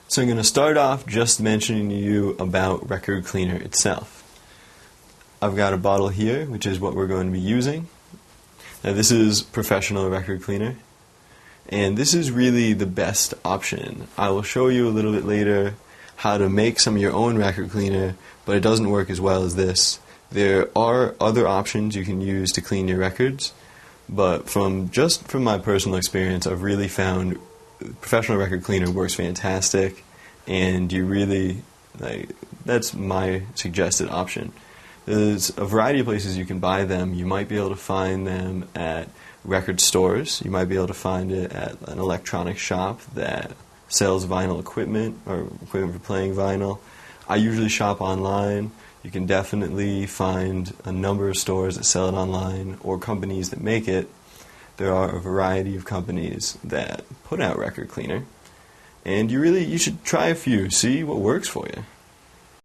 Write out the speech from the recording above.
So I'm going to start off just mentioning to you about record cleaner itself. I've got a bottle here, which is what we're going to be using. Now this is professional record cleaner, and this is really the best option. I will show you a little bit later how to make some of your own record cleaner, but it doesn't work as well as this. There are other options you can use to clean your records, but from my personal experience, I've really found professional record cleaner works fantastic, and that's my suggested option. There's a variety of places you can buy them. You might be able to find them at record stores. You might be able to find it at an electronic shop that sells vinyl equipment or equipment for playing vinyl. I usually shop online. You can definitely find a number of stores that sell it online or companies that make it. There are a variety of companies that put out record cleaner, and you should try a few, see what works for you.